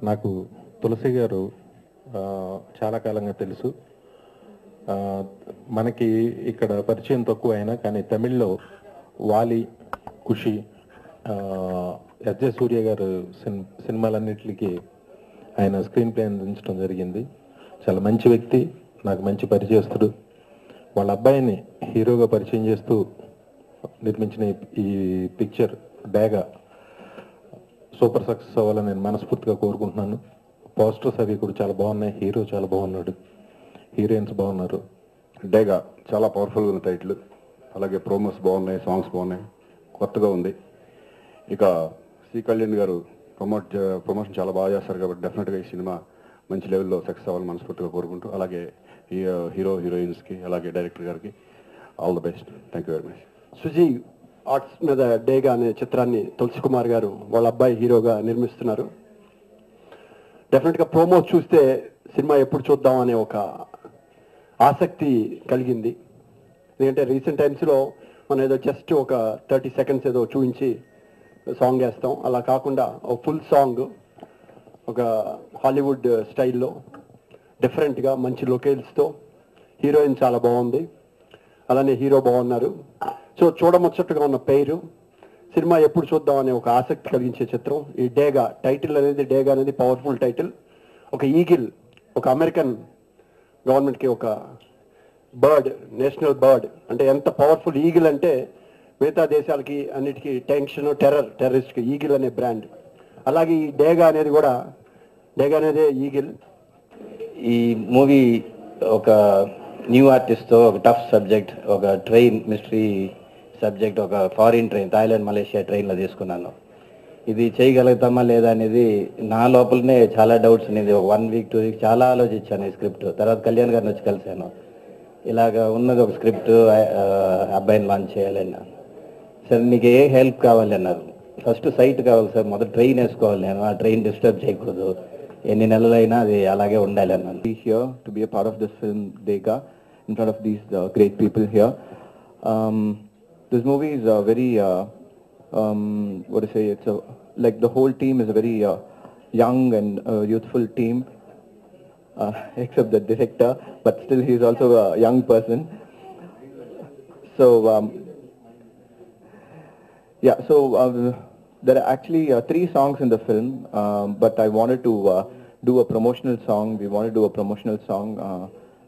నాకు తులసి గారు చాలా కాలంగా తెలుసు. మనకి ఇక్కడ పరిచయం తక్కువ అయినా కానీ తమిళ్లో వాలి, ఖుషి, ఎస్జే సూర్య గారు సినిమాలన్నిటికీ ఆయన స్క్రీన్ ప్లే అందించడం జరిగింది. చాలా మంచి వ్యక్తి, నాకు మంచి పరిచయస్తుడు. వాళ్ళ అబ్బాయిని హీరోగా పరిచయం చేస్తూ నిర్మించిన ఈ పిక్చర్ డేగా సూపర్ సక్సెస్ అవ్వాలని నేను మనస్ఫూర్తిగా కోరుకుంటున్నాను. పోస్టర్స్ అవి కూడా చాలా బాగున్నాయి, హీరో చాలా బాగున్నాడు, హీరోయిన్స్ బాగున్నారు. డేగా చాలా పవర్ఫుల్గా ఉన్న టైటిల్, అలాగే ప్రోమోస్ బాగున్నాయి, సాంగ్స్ బాగున్నాయి, కొత్తగా ఉంది. ఇక సి కళ్యాణ్ గారు ప్రమోషన్ చాలా బాగా చేస్తారు కాబట్టి డెఫినెట్గా ఈ సినిమా మంచి లెవెల్లో సక్సెస్ అవ్వాలని మనస్ఫూర్తిగా కోరుకుంటూ, అలాగే హీరోయిన్స్కి అలాగే డైరెక్టర్ గారికి all the best. Thank you very much. Suji Arts మీద డేగా అనే చిత్రాన్ని తులసి కుమార్ గారు వాళ్ళ అబ్బాయి హీరోగా నిర్మిస్తున్నారు. డెఫినెట్గా ప్రోమో చూస్తే సినిమా ఎప్పుడు చూద్దాం అనే ఒక ఆసక్తి కలిగింది. ఎందుకంటే రీసెంట్ టైమ్స్లో మనం ఏదో జస్ట్ ఒక 30 seconds ఏదో చూపించి సాంగ్ వేస్తాం, అలా కాకుండా ఒక ఫుల్ సాంగ్ ఒక హాలీవుడ్ స్టైల్లో డిఫరెంట్గా మంచి లొకేషన్స్తో, హీరోయిన్ చాలా బాగుంది, అలానే హీరో బాగున్నారు. సో చూడముచ్చట్టుగా ఉన్న పేరు, సినిమా ఎప్పుడు చూద్దాం అనే ఒక ఆసక్తి కలిగించే చిత్రం ఈ డేగా. టైటిల్ అనేది డేగా అనేది పవర్ఫుల్ టైటిల్. ఒక ఈగిల్, ఒక అమెరికన్ గవర్నమెంట్కి ఒక బర్డ్, నేషనల్ బర్డ్ అంటే ఎంత పవర్ఫుల్ ఈగిల్ అంటే మిగతా దేశాలకి అన్నిటికీ టెన్షన్, టెర్రరిస్ట్కి ఈగిల్ అనే బ్రాండ్. అలాగే ఈ డేగా అనేది కూడా, డేగా అనేదే ఈగిల్. ఈ మూవీ ఒక న్యూ ఆర్టిస్ట్తో ఒక టఫ్ సబ్జెక్ట్, ఒక ట్రైన్ మిస్టరీ సబ్జెక్ట్, ఒక ఫారిన్ ట్రైన్, థాయిలాండ్ మలేషియా ట్రైన్లో తీసుకున్నాను. ఇది చేయగలుగుతామా లేదా అనేది నా లోపలనే చాలా డౌట్స్ అనేది. ఒక 1 week 2 weeks చాలా ఆలోచించాను ఈ స్క్రిప్ట్. తర్వాత కళ్యాణ్ గారిని వచ్చి కలిశాను. ఇలాగ ఉన్నది ఒక స్క్రిప్ట్, అబ్బాయిని లాంచ్ చేయాలన్నా. సార్ నీకు ఏ హెల్ప్ కావాలి అన్నారు. ఫస్ట్ సైట్ కావాలి సార్, మొదటి ట్రైన్ వేసుకోవాలి, నేను ఆ ట్రైన్ డిస్టర్బ్ చేయకూడదు, ఎన్ని నెలలైనా అది అలాగే ఉండాలి అన్నాను. Here to be a part of this film Dega in front of these great people here. This movie is very what to say, it's like the whole team is a very young and youthful team, except the director, but still he's also a young person. So yeah, so there are actually 3 songs in the film, but I wanted to do a promotional song. We wanted to do a promotional song.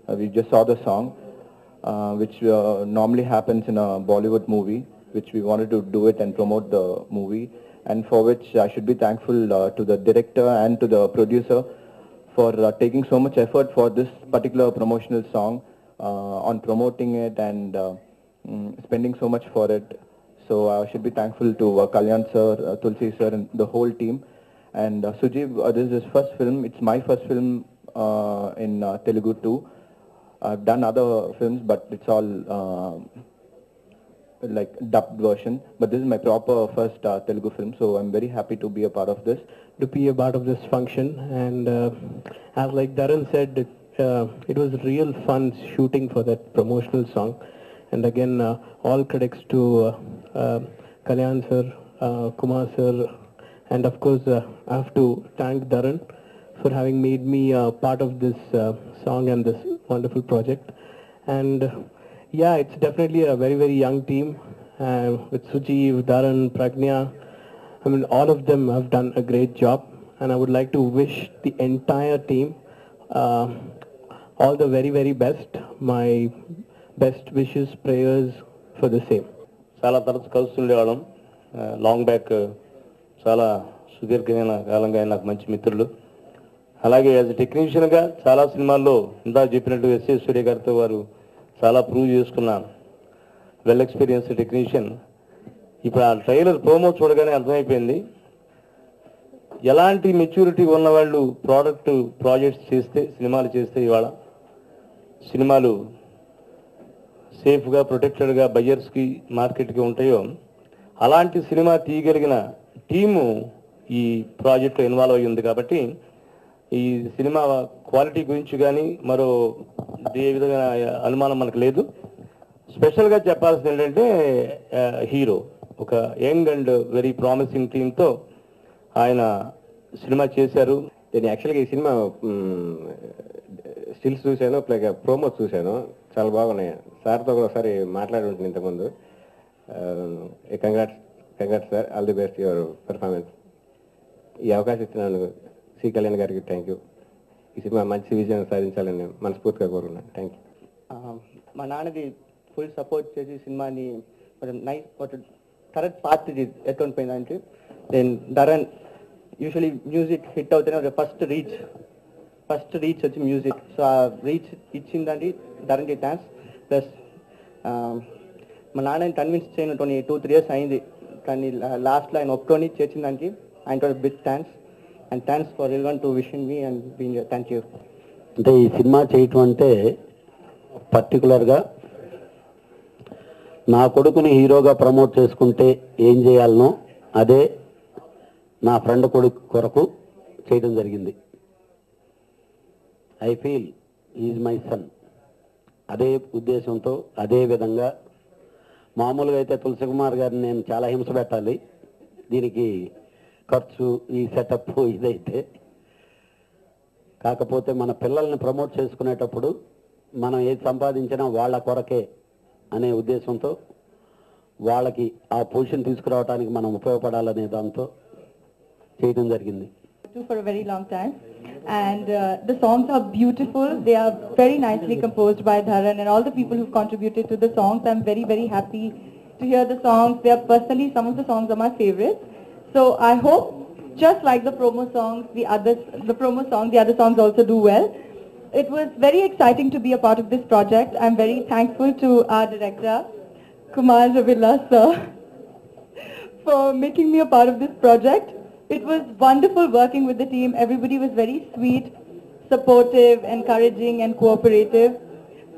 We just saw the song, which normally happens in a Bollywood movie, which we wanted to do it and promote the movie, and for which I should be thankful to the director and to the producer for taking so much effort for this particular promotional song, on promoting it and spending so much for it. So I should be thankful to Kalyan sir, Tulsi sir and the whole team. And Sujeev, this is his first film. It's my first film in Telugu too. I've done other films, but it's all like dubbed version. But this is my proper first Telugu film, so I'm very happy to be a part of this. To be a part of this function, and as like Dharan said, it was real fun shooting for that promotional song. And again, all credits to Kalyan sir, Kumar sir, and of course I have to thank Dharan for having made me part of this song and this wonderful project. And yeah, it's definitely a very, very young team with Sujeev, Dharan, Pragnya. I mean, all of them have done a great job, and I would like to wish the entire team all the very, very best. My best wishes, prayers for the same. చాలా తరచు కలుస్తుండేవాళ్ళం. Long back, చాలా సుదీర్ఘమైన కాలంగా ఆయన నాకు మంచి మిత్రులు. అలాగే యాజ్ టెక్నీషియన్గా చాలా సినిమాల్లో ఇందాక చెప్పినట్టు ఎస్ఏ సూర్య గారితో వారు చాలా ప్రూవ్ చేసుకున్న వెల్ ఎక్స్పీరియన్స్ టెక్నీషియన్. ఇప్పుడు ఆ ట్రైలర్ ప్రోమో చూడగానే అర్థమైపోయింది, ఎలాంటి మెచ్యూరిటీ ఉన్నవాళ్ళు ప్రాజెక్ట్స్ చేస్తే, సినిమాలు చేస్తే ఇవాళ సినిమాలు సేఫ్గా, ప్రొటెక్టెడ్గా బయ్యర్స్కి, మార్కెట్కి ఉంటాయో అలాంటి సినిమా తీయగలిగిన టీము ఈ ప్రాజెక్ట్లో ఇన్వాల్వ్ అయ్యి ఉంది. కాబట్టి ఈ సినిమా క్వాలిటీ గురించి కానీ మరో ఏ విధమైన అనుమానం మనకు లేదు. స్పెషల్గా చెప్పాల్సింది ఏంటంటే హీరో ఒక యంగ్ అండ్ వెరీ ప్రామిసింగ్ టీంతో ఆయన సినిమా చేశారు. నేను యాక్చువల్గా ఈ సినిమా స్టిల్స్ చూశాను, ప్లస్ ప్రోమోస్ చూశాను, చాలా బాగున్నాయి. సార్తో కూడా ఒకసారి మాట్లాడి ఉంటుంది ఇంతకుముందు. Congrats sir, all the best your performance. ఈ అవకాశం ఇచ్చినాను సి కళ్యాణ్ గారికి థ్యాంక్ యూ. ఈ సినిమా మంచి విజయం సాధించాలని నేను మనస్ఫూర్తిగా కోరుకున్నాను. Thank you. మా నాన్నది ఫుల్ సపోర్ట్ చేసి సినిమాని కొంచెం నైస్ కొంచెం కరెక్ట్ పార్ట్ ఇది ఎటువంటి పోయిందంటే then Dharan usually music hit అవుతేనే ఫస్ట్ రీచ్ వచ్చి మ్యూజిక్. సో ఆ రీచ్ ఇచ్చిందండి ధరన్కి థ్యాంక్స్. ప్లస్ మా నాన్నని కన్విన్స్ చేయనటువంటి 2-3 years అయింది, కానీ లాస్ట్లో ఆయన ఒప్పుకొని చేసిందానికి ఆయనతో big thanks. And thanks for everyone to wishing me and being thank you. అంటే ఈ సినిమా చేయటం అంటే పర్టికులర్గా నా కొడుకుని హీరోగా ప్రమోట్ చేసుకుంటే ఏం చేయాలనో అదే నా ఫ్రెండ్ కొడుకు కొరకు చేయడం జరిగింది. I feel is my son. అదే ఉద్దేశంతో అదే విధంగా మామూలుగా అయితే తులసి కుమార్ గారిని నేను చాలా హింస పెట్టాలి, దీనికి ఖర్చు ఈ సెటప్ ఇదైతే. కాకపోతే మన పిల్లల్ని ప్రమోట్ చేసుకునేటప్పుడు మనం ఏది సంపాదించినా వాళ్ళ కొరకే అనే ఉద్దేశంతో వాళ్ళకి ఆ పొజిషన్ తీసుకురావడానికి మనం ఉపయోగపడాలనే దాంతో చేయడం జరిగింది. For a very long time, and the songs are beautiful. They are very nicely composed by Dharan and all the people who've contributed to the songs. I'm very, very happy to hear the songs. They are personally, some of the songs are my favorites. So I hope, just like the promo songs, the other songs also do well. It was very exciting to be a part of this project. I'm very thankful to our director, Kumar Ravilla sir, for making me a part of this project. It was wonderful working with the team. Everybody was very sweet, supportive, encouraging and cooperative.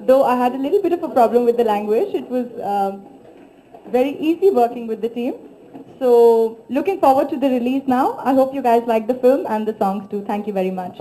Though I had a little bit of a problem with the language, it was very easy working with the team. So looking forward to the release now. I hope you guys like the film and the songs too. Thank you very much.